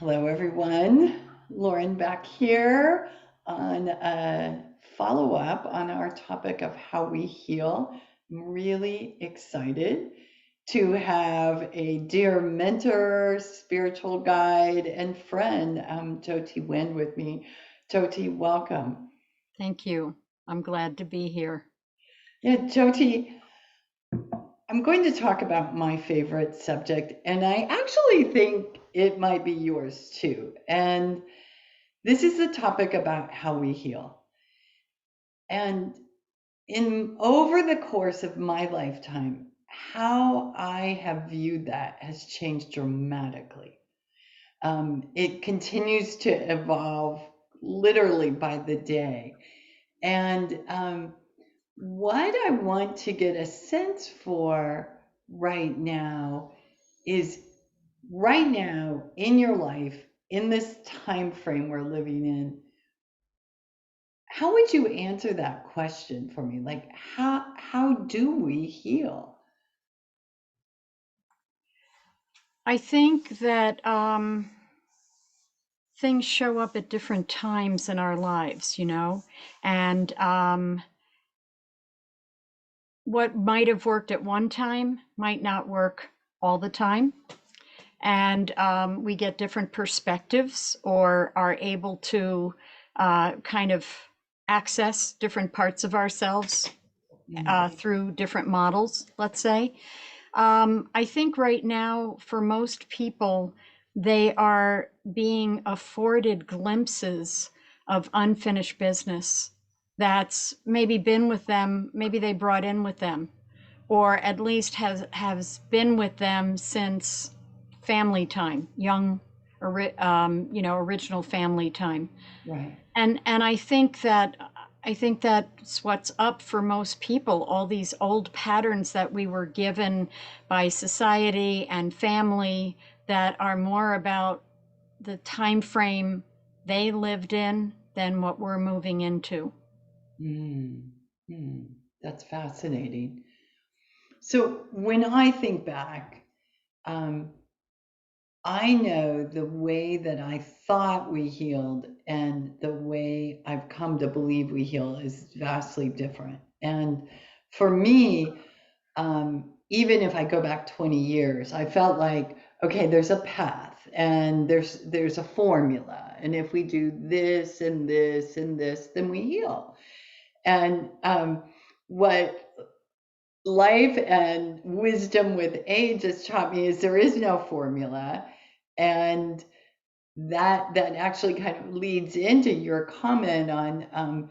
Hello, everyone. Lauren back here on a follow up on our topic of how we heal. I'm really excited to have a dear mentor, spiritual guide, and friend, Jyoti Wind, with me. Jyoti, welcome. Thank you. I'm glad to be here. Yeah, Jyoti, I'm going to talk about my favorite subject, and I actually think it might be yours too. And this is the topic about how we heal. And in over the course of my lifetime, how I have viewed that has changed dramatically. It continues to evolve literally by the day. And what I want to get a sense for right now is right now in your life, in this time frame we're living in, how would you answer that question for me? Like how do we heal? I think that things show up at different times in our lives, and what might have worked at one time might not work all the time. And we get different perspectives or are able to kind of access different parts of ourselves Mm, through different models, let's say. I think right now, for most people, they are being afforded glimpses of unfinished business that's maybe been with them, maybe they brought in with them, or at least has been with them since family time, original family time. right. And I think that's what's up for most people, all these old patterns that we were given by society and family that are more about the time frame they lived in than what we're moving into. Mm, mm, that's fascinating. So when I think back, um, I know the way that I thought we healed and the way I've come to believe we heal is vastly different. And for me, even if I go back 20 years, I felt like, okay, there's a path and there's a formula. And if we do this and this and this, then we heal. And what life and wisdom with age has taught me is there is no formula. And that actually kind of leads into your comment on,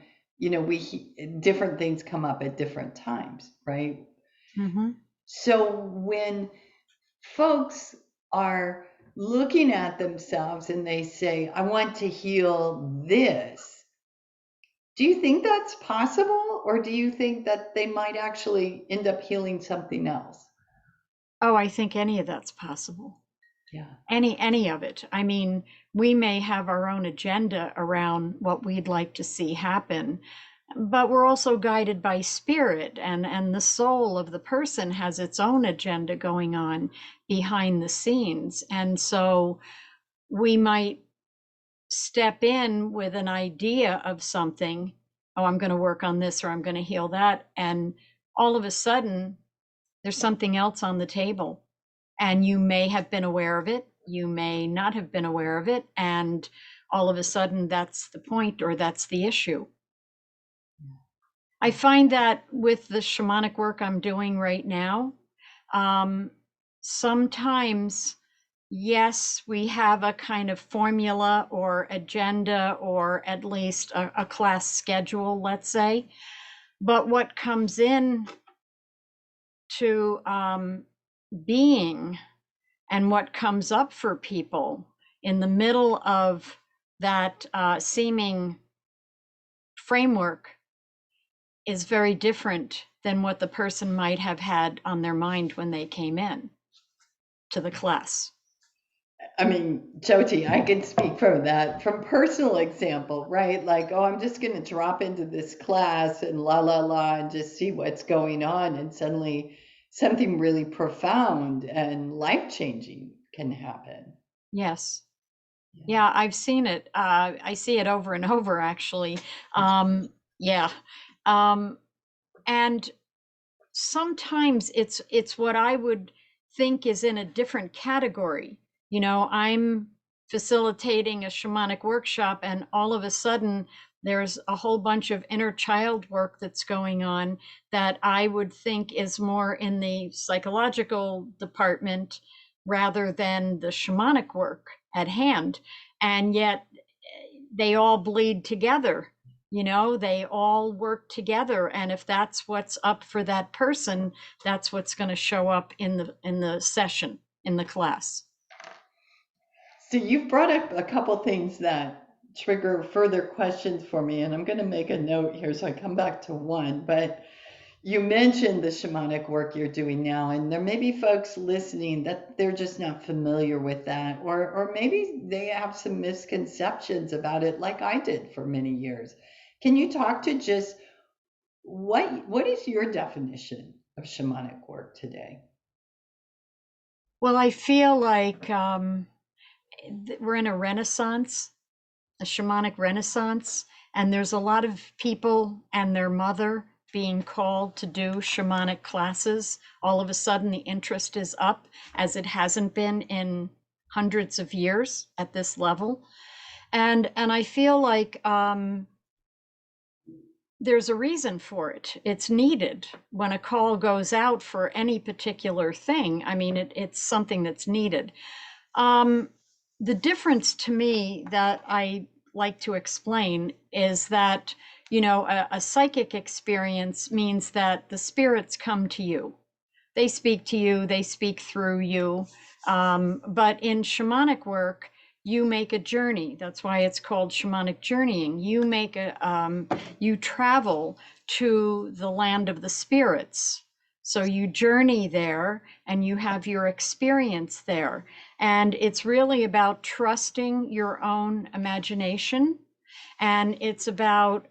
different things come up at different times, right? Hmm. So when folks are looking at themselves and they say, I want to heal this, do you think that's possible? Or do you think that they might actually end up healing something else? Oh, I think any of that's possible. Yeah. Any of it. I mean, we may have our own agenda around what we'd like to see happen, but we're also guided by spirit, and the soul of the person has its own agenda going on behind the scenes. And so we might step in with an idea of something. Oh, I'm going to work on this or I'm going to heal that, and all of a sudden there's something else on the table, and you may have been aware of it, you may not have been aware of it, and all of a sudden that's the point or that's the issue. I find that with the shamanic work I'm doing right now, um, sometimes, yes, we have a kind of formula or agenda or at least a class schedule, let's say. But what comes in to being and what comes up for people in the middle of that seeming framework is very different than what the person might have had on their mind when they came in to the class. I mean, Jyoti, I can speak from that, from personal example, right? Like, oh, I'm just going to drop into this class and la la la and just see what's going on. And suddenly something really profound and life changing can happen. Yes. Yeah, I've seen it. I see it over and over, actually. Yeah. Um, and sometimes it's what I would think is in a different category. You know, I'm facilitating a shamanic workshop, and all of a sudden there's a whole bunch of inner child work that's going on that I would think is more in the psychological department rather than the shamanic work at hand. And yet they all bleed together. You know, they all work together, and if that's what's up for that person, that's what's going to show up in the session, in the class. So you've brought up a couple things that trigger further questions for me, and I'm going to make a note here so I come back to one. But you mentioned the shamanic work you're doing now, and there may be folks listening that they're just not familiar with that, or maybe they have some misconceptions about it, like I did for many years. Can you talk to just what is your definition of shamanic work today? Well, I feel like we're in a renaissance, a shamanic renaissance, and there's a lot of people and their mother being called to do shamanic classes. All of a sudden, the interest is up as it hasn't been in hundreds of years at this level. And I feel like there's a reason for it. It's needed when a call goes out for any particular thing. I mean, it's something that's needed. Um, the difference to me that I like to explain is that, you know, a psychic experience means that the spirits come to you. They speak to you, they speak through you. But in shamanic work, you make a journey. That's why it's called shamanic journeying. You travel to the land of the spirits. So you journey there and you have your experience there. And it's really about trusting your own imagination. And it's about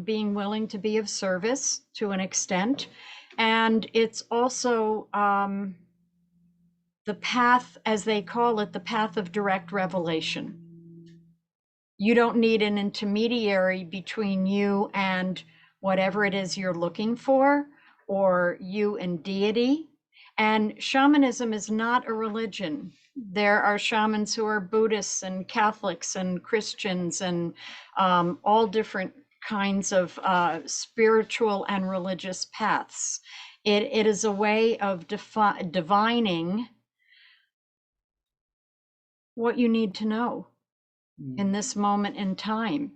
being willing to be of service to an extent. And it's also the path, as they call it, the path of direct revelation. You don't need an intermediary between you and whatever it is you're looking for, or you and deity. And shamanism is not a religion. There are shamans who are Buddhists and Catholics and Christians and all different kinds of spiritual and religious paths. It is a way of divining what you need to know in this moment in time.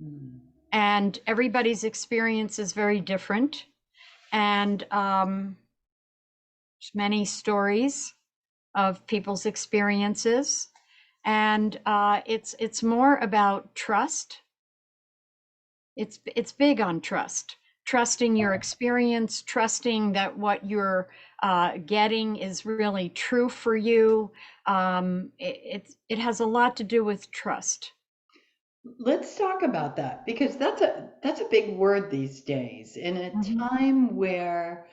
Mm. And everybody's experience is very different. And there's many stories of people's experiences. And it's more about trust. It's big on trust. Trusting your experience, trusting that what you're getting is really true for you. It has a lot to do with trust. Let's talk about that because that's a big word these days in a Mhm. time where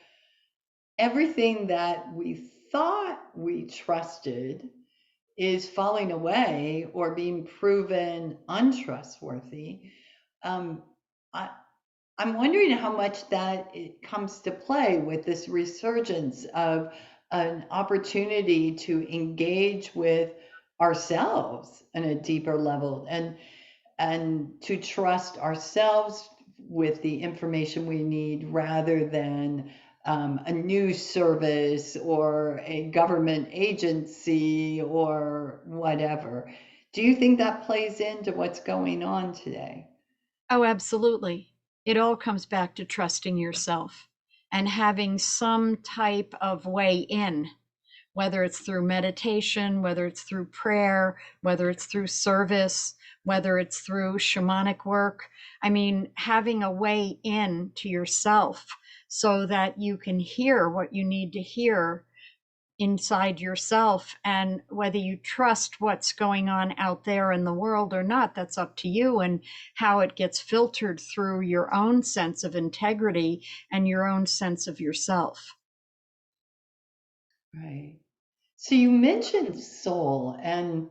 everything that we thought we trusted is falling away or being proven untrustworthy. Um, I, I'm wondering how much that it comes to play with this resurgence of an opportunity to engage with ourselves on a deeper level and to trust ourselves with the information we need rather than a news service or a government agency or whatever. Do you think that plays into what's going on today? Oh, absolutely. It all comes back to trusting yourself and having some type of way in, whether it's through meditation, whether it's through prayer, whether it's through service, whether it's through shamanic work. I mean, having a way in to yourself so that you can hear what you need to hear inside yourself. And whether you trust what's going on out there in the world or not, that's up to you, and how it gets filtered through your own sense of integrity and your own sense of yourself. Right. So you mentioned soul, and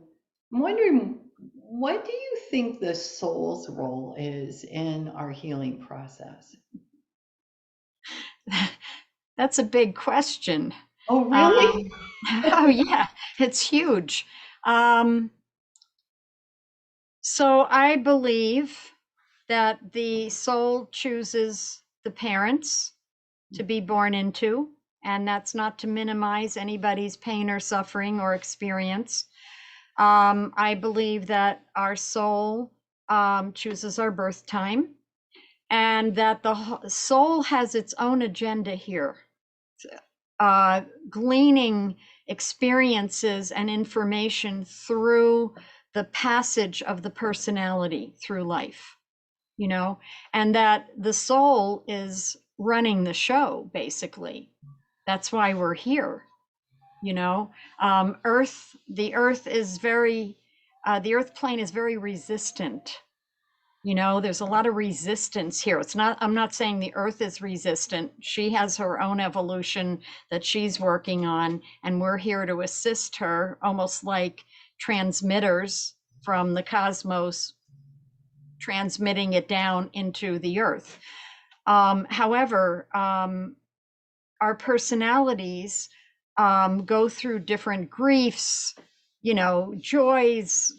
I'm wondering, what do you think the soul's role is in our healing process? That's a big question. Oh, really? Um, oh yeah, it's huge. Um, so I believe that the soul chooses the parents to be born into, and that's not to minimize anybody's pain or suffering or experience. I believe that our soul chooses our birth time, and that the soul has its own agenda here, gleaning experiences and information through the passage of the personality through life, you know, and that the soul is running the show, basically. That's why we're here, you know. The earth is very, the earth plane is very resistant. You know, there's a lot of resistance here. It's not, I'm not saying the earth is resistant. She has her own evolution that she's working on, and we're here to assist her, almost like transmitters from the cosmos, transmitting it down into the earth. However, our personalities go through different griefs, you know, joys,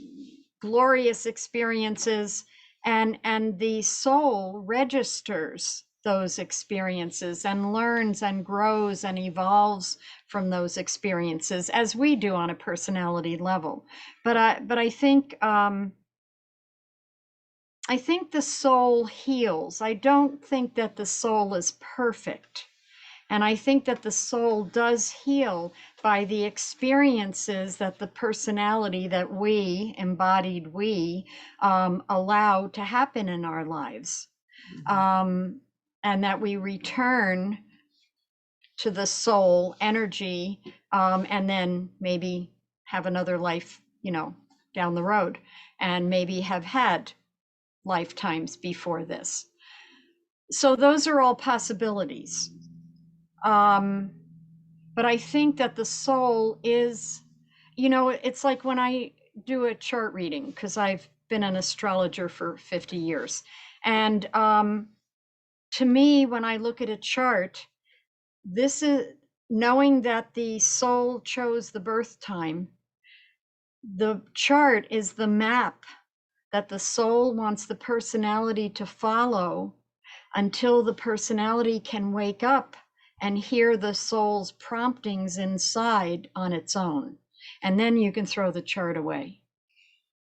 glorious experiences, and the soul registers those experiences and learns and grows and evolves from those experiences as we do on a personality level. But I think the soul heals. I don't think that the soul is perfect. And I think that the soul does heal by the experiences that the personality that we, embodied we, allow to happen in our lives. Um, and that we return to the soul energy, and then maybe have another life, you know, down the road, and maybe have had lifetimes before this. So those are all possibilities. Um, but I think that the soul is, you know, it's like when I do a chart reading, because I've been an astrologer for 50 years. And to me, when I look at a chart, this is knowing that the soul chose the birth time. The chart is the map that the soul wants the personality to follow until the personality can wake up and hear the soul's promptings inside on its own. And then you can throw the chart away.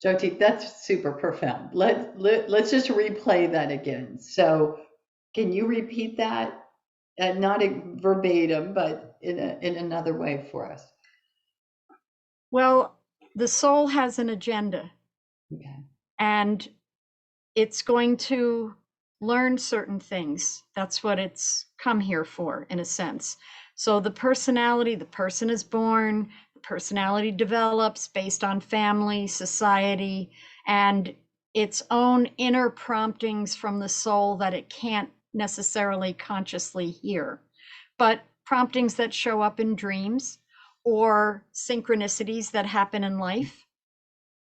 Jyoti, that's super profound. Let's just replay that again. So, can you repeat that? Not verbatim, but in another way for us. Well, the soul has an agenda, Okay. and it's going to learn certain things. That's what it's come here for, in a sense. So the personality, the person is born, the personality develops based on family, society, and its own inner promptings from the soul that it can't necessarily consciously hear, but promptings that show up in dreams or synchronicities that happen in life.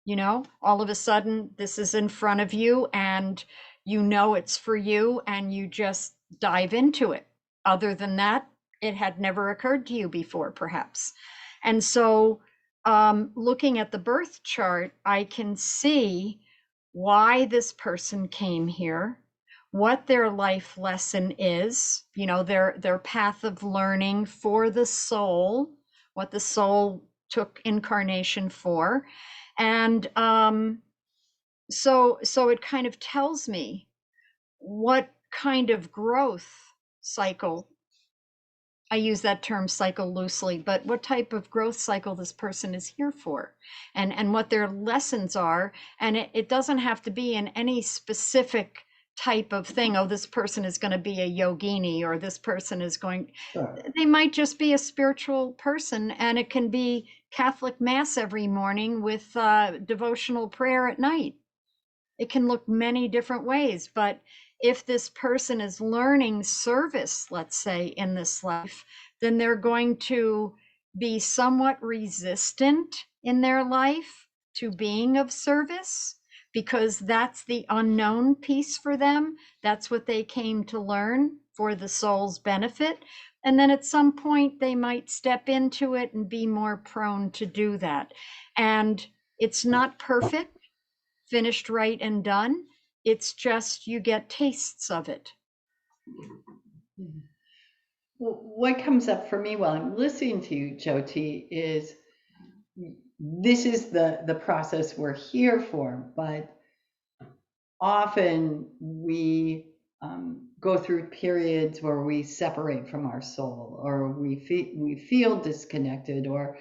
You know, all of a sudden this is in front of you and you know it's for you and you just dive into it. Other than that, it had never occurred to you before, perhaps. And so, looking at the birth chart, I can see why this person came here, what their life lesson is, you know, their path of learning for the soul, what the soul took incarnation for. And so it kind of tells me what kind of growth cycle, I use that term cycle loosely, but what type of growth cycle this person is here for, and what their lessons are. And it doesn't have to be in any specific type of thing. Oh, this person is going to be a yogini, or this person is going, Sure. they might just be a spiritual person, and it can be Catholic mass every morning with devotional prayer at night. It can look many different ways, but if this person is learning service, let's say, in this life, then they're going to be somewhat resistant in their life to being of service, because that's the unknown piece for them. That's what they came to learn for the soul's benefit. And then at some point, they might step into it and be more prone to do that. And it's not perfect, finished, right, and done. It's just you get tastes of it. Well, what comes up for me while I'm listening to you, Jyoti, is this is the process we're here for, but often we go through periods where we separate from our soul, or we feel disconnected, or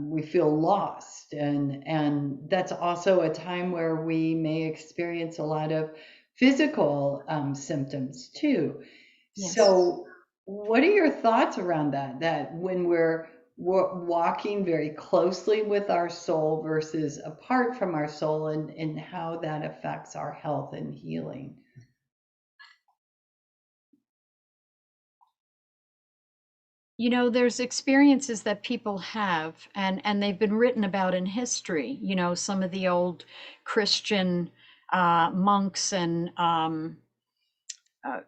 we feel lost, and that's also a time where we may experience a lot of physical symptoms too. Yes. So, what are your thoughts around that? That when we're walking very closely with our soul versus apart from our soul, and how that affects our health and healing. You know, there's experiences that people have, and they've been written about in history. You know, some of the old Christian monks and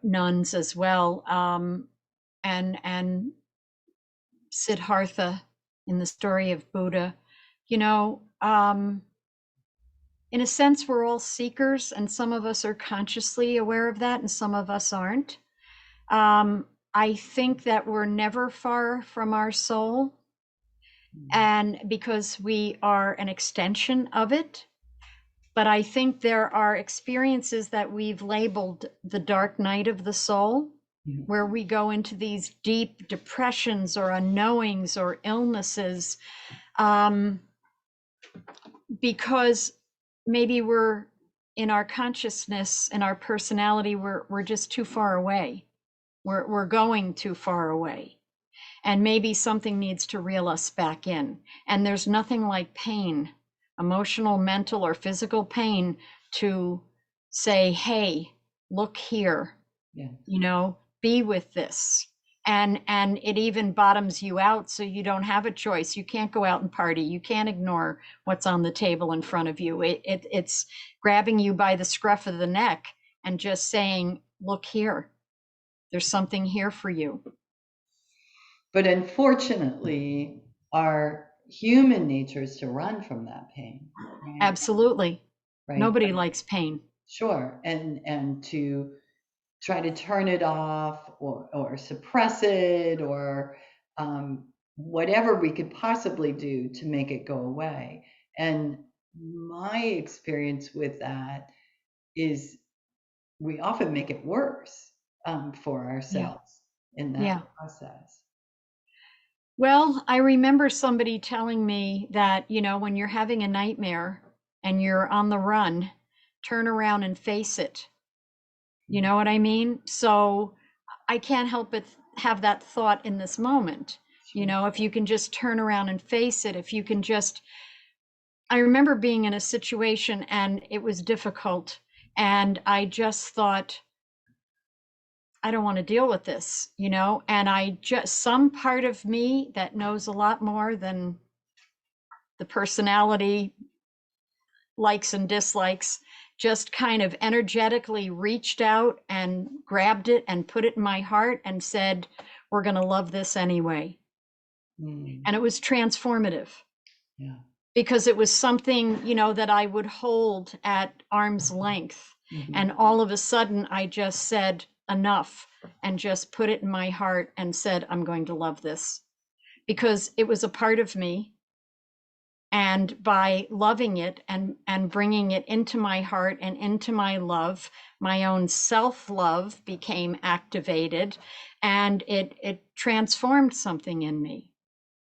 nuns as well, and Siddhartha in the story of Buddha. You know, in a sense, we're all seekers, and some of us are consciously aware of that, and some of us aren't. I think that we're never far from our soul, and because we are an extension of it. But I think there are experiences that we've labeled the dark night of the soul, where we go into these deep depressions or unknowings or illnesses, because maybe we're in our consciousness and our personality, we're just too far away. We're going too far away. And maybe something needs to reel us back in. And there's nothing like pain, emotional, mental, or physical pain, to say, hey, look here, you know, be with this. And it even bottoms you out, so you don't have a choice. You can't go out and party. You can't ignore what's on the table in front of you. It's grabbing you by the scruff of the neck and just saying, look here, there's something here for you. But unfortunately, our human nature is to run from that pain. Right? Absolutely. Right? Nobody likes pain. Sure. And to try to turn it off, or suppress it, or whatever we could possibly do to make it go away. And my experience with that is we often make it worse for ourselves in that process. Well, I remember somebody telling me that, you know, when you're having a nightmare and you're on the run, turn around and face it. You know what I mean? So I can't help but have that thought in this moment. You know, if you can just turn around and face it, if you can just, I remember being in a situation and it was difficult, and I just thought, I don't want to deal with this, you know, and some part of me that knows a lot more than the personality likes and dislikes just kind of energetically reached out and grabbed it and put it in my heart and said, we're going to love this anyway. And it was transformative. Because it was something, you know, that I would hold at arm's length. And all of a sudden I just said enough and just put it in my heart and said, I'm going to love this, because it was a part of me. And by loving it and bringing it into my heart and into my love, my own self-love became activated, and it transformed something in me.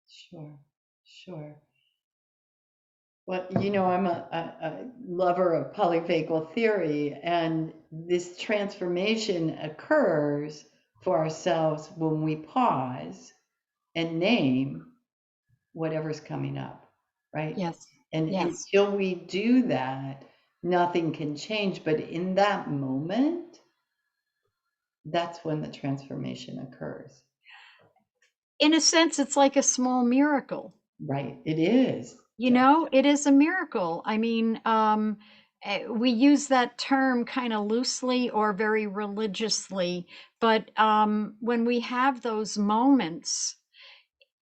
Sure. Well, you know, I'm a lover of polyvagal theory, and this transformation occurs for ourselves when we pause and name whatever's coming up, right? Yes. And until we do that, nothing can change. But in that moment, that's when the transformation occurs. In a sense, it's like a small miracle. Right, it is. You know, it is a miracle. I mean, we use that term kind of loosely or very religiously, but when we have those moments,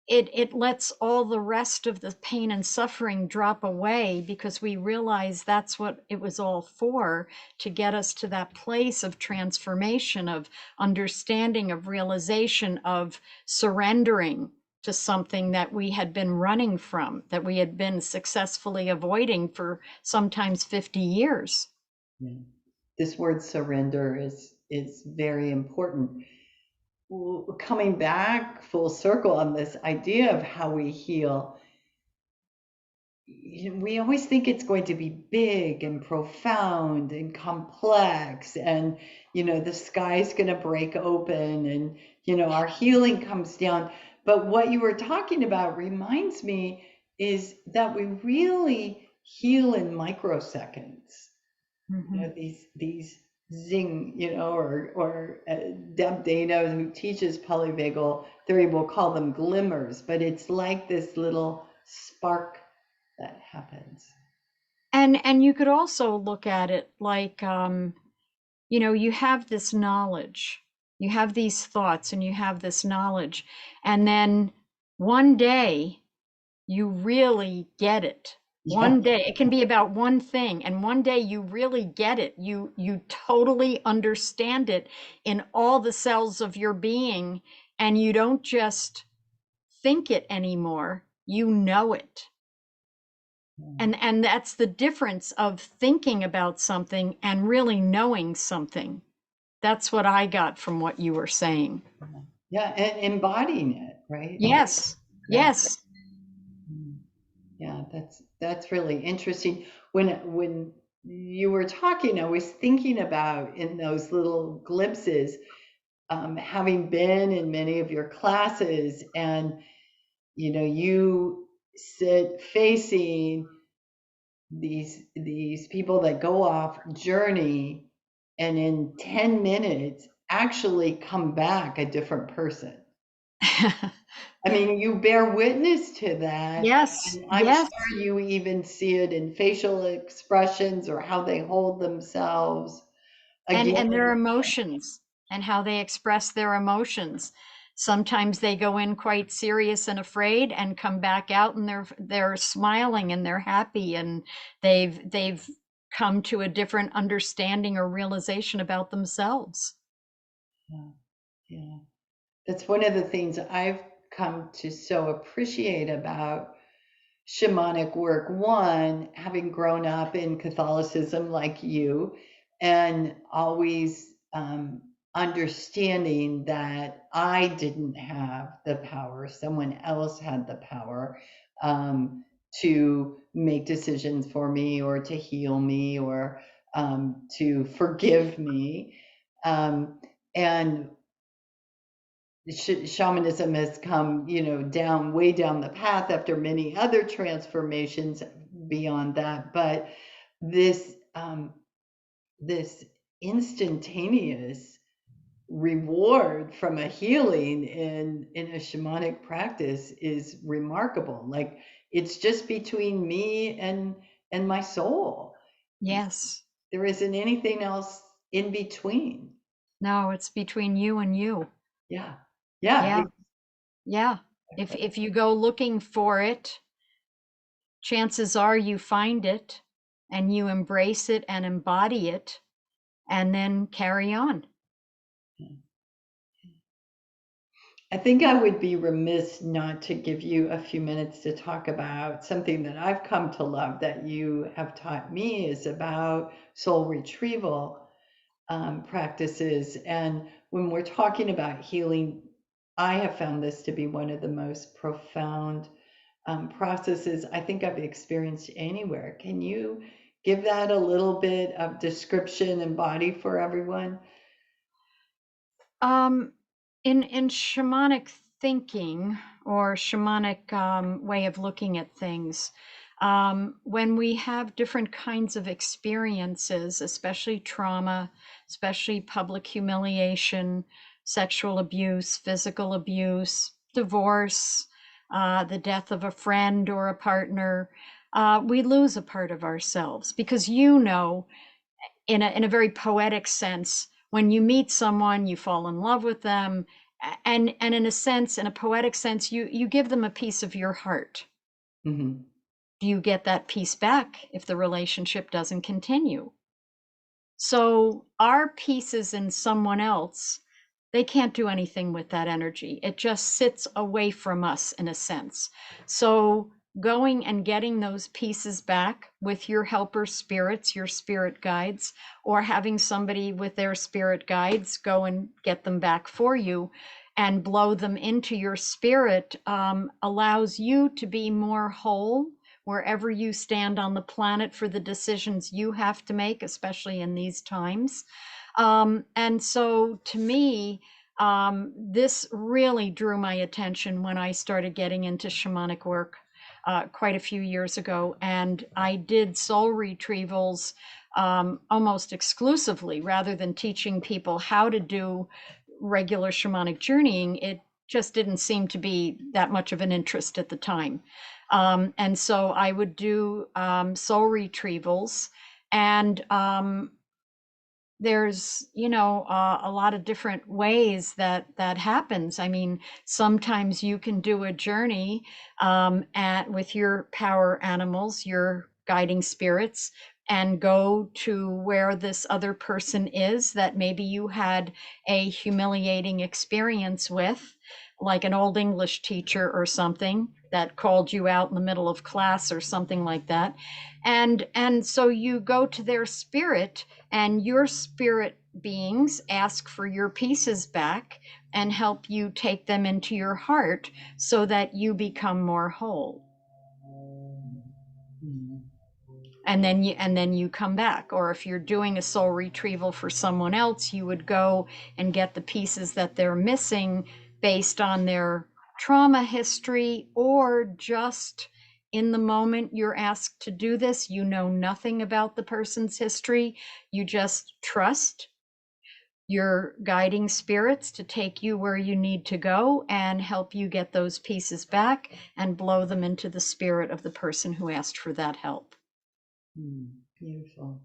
it lets all the rest of the pain and suffering drop away because we realize that's what it was all for, to get us to that place of transformation, of understanding, of realization, of surrendering to something that we had been running from, that we had been successfully avoiding for sometimes 50 years. Yeah. This word surrender is very important. Coming back full circle on this idea of how we heal, we always think it's going to be big and profound and complex, and the sky's going to break open, and our healing comes down. But what you were talking about reminds me is that we really heal in microseconds. Mhm. These zing, or Deb Dano, who teaches polyvagal theory, will call them glimmers, but it's like this little spark that happens. And you could also look at it like, you have this knowledge, you have these thoughts, and you have this knowledge, and then one day you really get it. Yeah, One day it can be about one thing, and one day you really get it. You totally understand it in all the cells of your being, and you don't just think it anymore, you know it. And that's the difference of thinking about something and really knowing something. That's what I got from what you were saying. yeah, and embodying it, right? Yes, Yeah. yes. Yeah, that's really interesting. When you were talking, I was thinking about, in those little glimpses, having been in many of your classes, and you sit facing these people that go off journey, and in 10 minutes actually come back a different person. I mean, you bear witness to that, Yes, and I'm yes. sure you even see it in facial expressions or how they hold themselves. Again, And their emotions and how they express their emotions. Sometimes they go in quite serious and afraid and come back out and they're smiling and they're happy, and they've come to a different understanding or realization about themselves. yeah, yeah. That's one of the things I've come to so appreciate about shamanic work. One, having grown up in Catholicism like you, and always understanding that I didn't have the power, someone else had the power to make decisions for me, or to heal me, or to forgive me. Um, and shamanism has come, down, way down the path after many other transformations beyond that. But this this instantaneous reward from a healing in a shamanic practice is remarkable. Like, it's just between me and my soul. Yes. There isn't anything else in between. No, it's between you and you. Yeah, yeah, Yeah. Yeah. exactly. If you go looking for it, chances are you find it and you embrace it and embody it and then carry on. I think I would be remiss not to give you a few minutes to talk about something that I've come to love, that you have taught me, is about soul retrieval practices. And when we're talking about healing, I have found this to be one of the most profound processes I think I've experienced anywhere. Can you give that a little bit of description and body for everyone? Um, in shamanic thinking or shamanic way of looking at things, when we have different kinds of experiences, especially trauma, especially public humiliation, sexual abuse, physical abuse, divorce, the death of a friend or a partner, we lose a part of ourselves because, you know, in a very poetic sense, when you meet someone, you fall in love with them, and in a sense, in a poetic sense, you give them a piece of your heart. Mm-hmm. Do you get that piece back if the relationship doesn't continue? So our pieces in someone else, they can't do anything with that energy. It just sits away from us in a sense. So going and getting those pieces back with your helper spirits, your spirit guides, or having somebody with their spirit guides go and get them back for you and blow them into your spirit, allows you to be more whole wherever you stand on the planet for the decisions you have to make, especially in these times. And so to me, this really drew my attention when I started getting into shamanic work quite a few years ago. And I did soul retrievals almost exclusively rather than teaching people how to do regular shamanic journeying. It just didn't seem to be that much of an interest at the time. And so I would do soul retrievals, and there's, you know, a lot of different ways that that happens. I mean, sometimes you can do a journey with your power animals, your guiding spirits, and go to where this other person is that maybe you had a humiliating experience with, like an old English teacher or something that called you out in the middle of class or something like that. And so you go to their spirit, and your spirit beings ask for your pieces back and help you take them into your heart so that you become more whole. Mm-hmm. And then you come back. Or if you're doing a soul retrieval for someone else, you would go and get the pieces that they're missing based on their trauma history, or just in the moment you're asked to do this, you know nothing about the person's history, you just trust your guiding spirits to take you where you need to go and help you get those pieces back and blow them into the spirit of the person who asked for that help. Beautiful.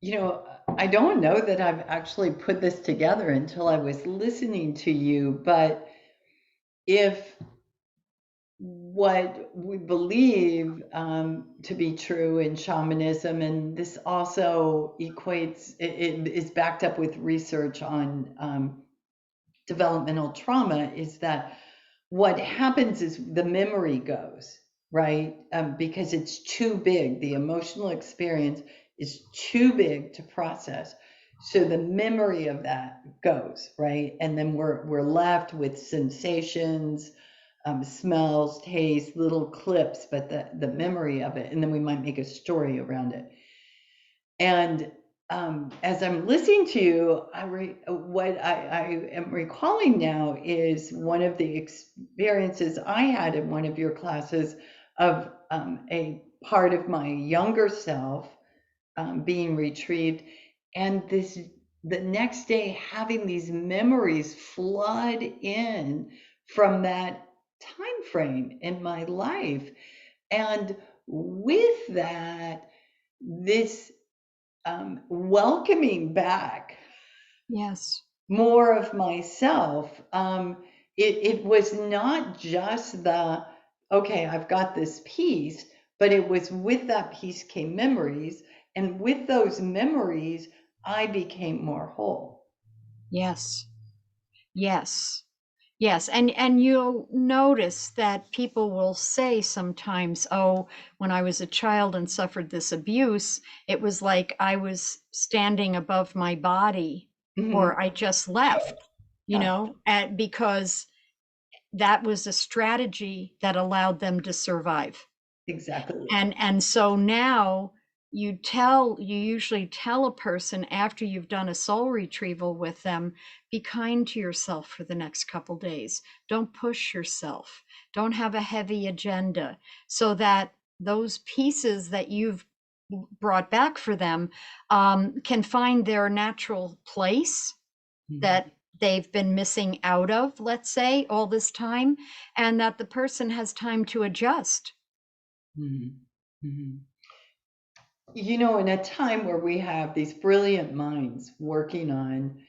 You know, I don't know that I've actually put this together until I was listening to you, but if what we believe to be true in shamanism, and this also equates, it is backed up with research on developmental trauma, is that what happens is the memory goes, right? Because it's too big. The emotional experience is too big to process. So the memory of that goes, right? And then we're left with sensations, smells, tastes, little clips, but the memory of it. And then we might make a story around it. And as I'm listening to you, what I am recalling now is one of the experiences I had in one of your classes of a part of my younger self being retrieved, and this the next day having these memories flood in from that time frame in my life, and with that, this welcoming back Yes. more of myself. It was not just the, okay, I've got this piece, but it was with that piece came memories. And with those memories, I became more whole. Yes. Yes. Yes, and you'll notice that people will say sometimes, "Oh, when I was a child and suffered this abuse, it was like I was standing above my body, Mhm. or I just left," you Yeah, know, because that was a strategy that allowed them to survive. exactly. And so now you usually tell a person after you've done a soul retrieval with them, be kind to yourself for the next couple days. Don't push yourself. Don't have a heavy agenda, so that those pieces that you've brought back for them can find their natural place, Mhm. that they've been missing out of, let's say, all this time, and that the person has time to adjust. Mhm. Mhm. You know, in a time where we have these brilliant minds working on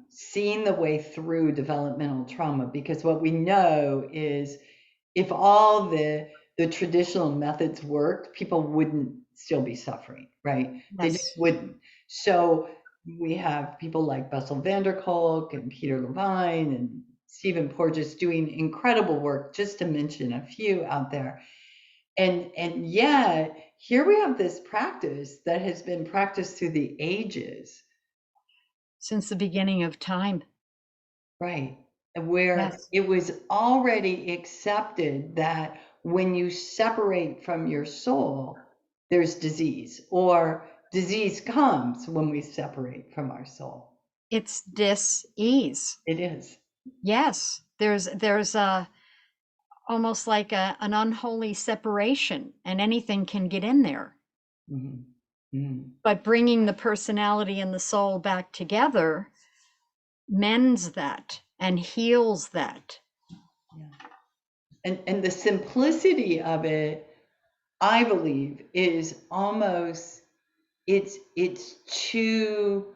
seeing the way through developmental trauma, because what we know is if all the traditional methods worked, people wouldn't still be suffering, right? They just Yes. wouldn't. So we have people like Bessel van der Kolk and Peter Levine and Stephen Porges doing incredible work, just to mention a few out there. And yet here we have this practice that has been practiced through the ages, Since the beginning of time. right? Where Yes. it was already accepted that when you separate from your soul, there's disease, or disease comes when we separate from our soul. It's dis-ease. It is. Yes. There's a almost like an unholy separation, and anything can get in there. Mhm. Mhm. But bringing the personality and the soul back together mends that and heals that. Yeah. And the simplicity of it, I believe, is almost it's too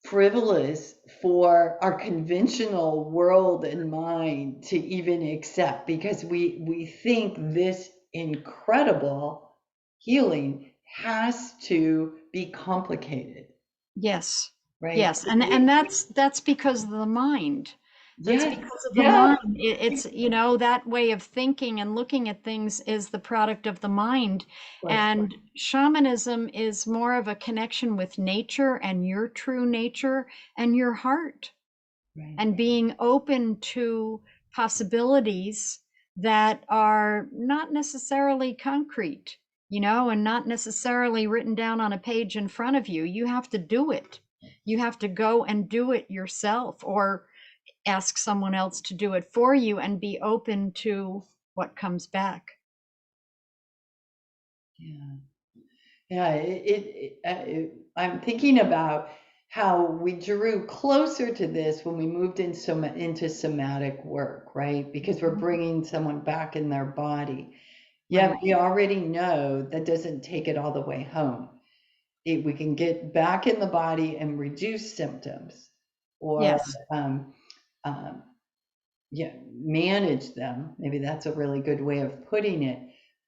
frivolous for our conventional world and mind to even accept, because we think this incredible healing has to be complicated, Yes. right? Yes. And that's because of the mind. That's Yes, because of the yes, mind. It's, you know, that way of thinking and looking at things is the product of the mind. of course. And shamanism is more of a connection with nature and your true nature and your heart, Right. and being open to possibilities that are not necessarily concrete, you know, and not necessarily written down on a page in front of you. You have to do it. You have to go and do it yourself, or ask someone else to do it for you, and be open to what comes back. Yeah. Yeah, I'm thinking about how we drew closer to this when we moved into somatic work, right? Because we're bringing someone back in their body. Yeah, Right. we already know that doesn't take it all the way home. We can get back in the body and reduce symptoms, or Yes. um, um, yeah, manage them. Maybe that's a really good way of putting it,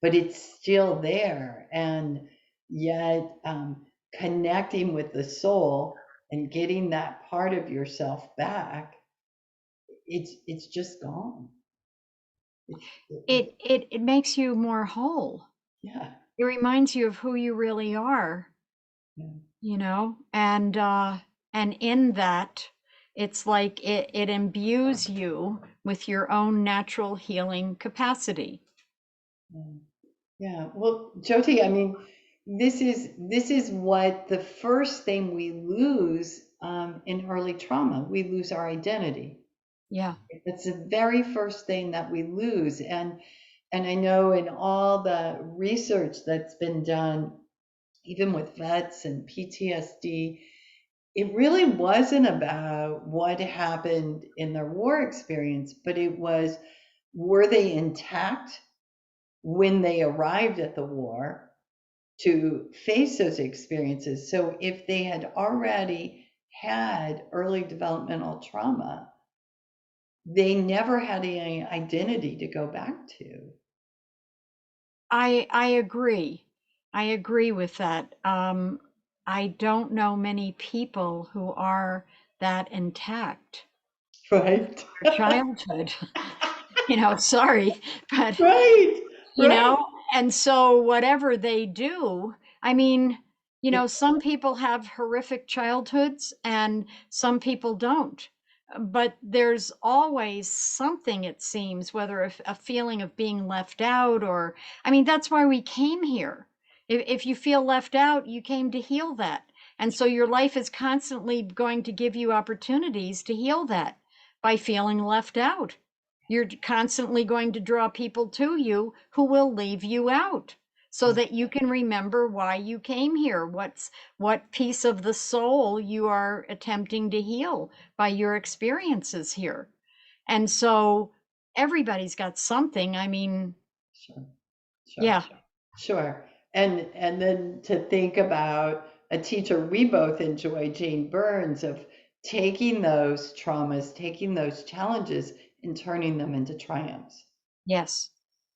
but it's still there. And yet, connecting with the soul and getting that part of yourself back, it's just gone. It makes you more whole. Yeah. It reminds you of who you really are, Yeah. you know, and in that, it's like it imbues you with your own natural healing capacity. Yeah. Yeah. Well, Jyoti, I mean, this is what the first thing we lose in early trauma. We lose our identity. Yeah. It's the very first thing that we lose. And I know in all the research that's been done, even with vets and PTSD, it really wasn't about what happened in their war experience, but it was, were they intact when they arrived at the war to face those experiences? So if they had already had early developmental trauma, they never had any identity to go back to. I agree. I agree with that. I don't know many people who are that intact Right. their childhood. You know, sorry, but Right. you Right. know, and so whatever they do, I mean, you It, know, some people have horrific childhoods and some people don't. But there's always something, it seems, whether a feeling of being left out, or, I mean, that's why we came here. If you feel left out, you came to heal that. And so your life is constantly going to give you opportunities to heal that by feeling left out. You're constantly going to draw people to you who will leave you out. so that you can remember why you came here, what piece of the soul you are attempting to heal by your experiences here. And so everybody's got something. I mean, Sure. Sure. yeah, Sure. And then to think about a teacher we both enjoy, Jane Burns, of taking those traumas, taking those challenges and turning them into triumphs. yes,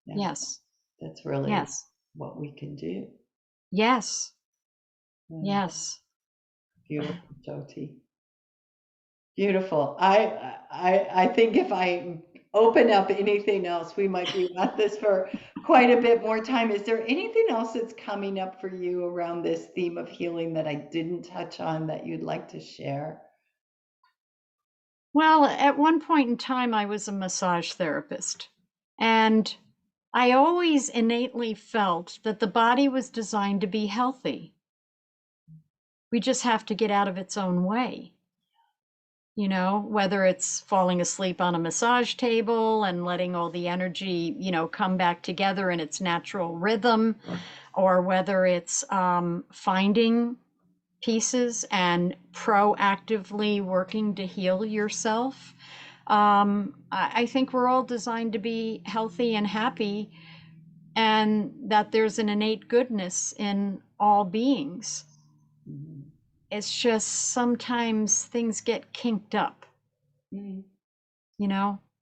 Yeah, yes, that's really yes, what we can do. yes, Yeah, yes. beautiful, Jyoti. Beautiful. I think if I open up anything else, we might be at this for quite a bit more time. Is there anything else that's coming up for you around this theme of healing that I didn't touch on that you'd like to share? Well, at one point in time, I was a massage therapist, and I always innately felt that the body was designed to be healthy. We just have to get out of its own way. You know, whether it's falling asleep on a massage table and letting all the energy, come back together in its natural rhythm, or whether it's finding pieces and proactively working to heal yourself. I think we're all designed to be healthy and happy, and that there's an innate goodness in all beings. Mhm. It's just sometimes things get kinked up, Mhm.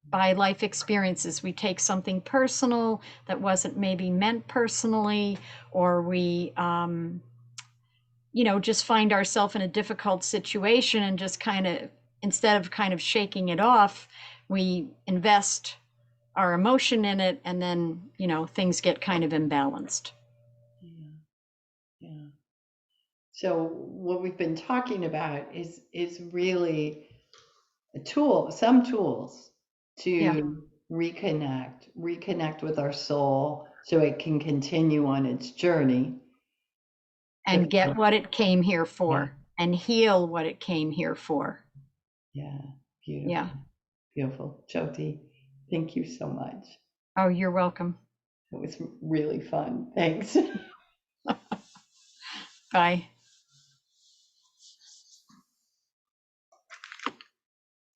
by life experiences. We take something personal that wasn't maybe meant personally, or we, just find ourselves in a difficult situation and just instead of kind of shaking it off, we invest our emotion in it, and then, things get kind of imbalanced. Yeah, yeah. So what we've been talking about is really a tool, some tools Yeah. to reconnect with our soul so it can continue on its journey to And get what it came here yeah, for and heal what it came here for. yeah, beautiful, Yeah. beautiful. Jyoti, thank you so much. Oh, you're welcome. It was really fun. Thanks. Bye.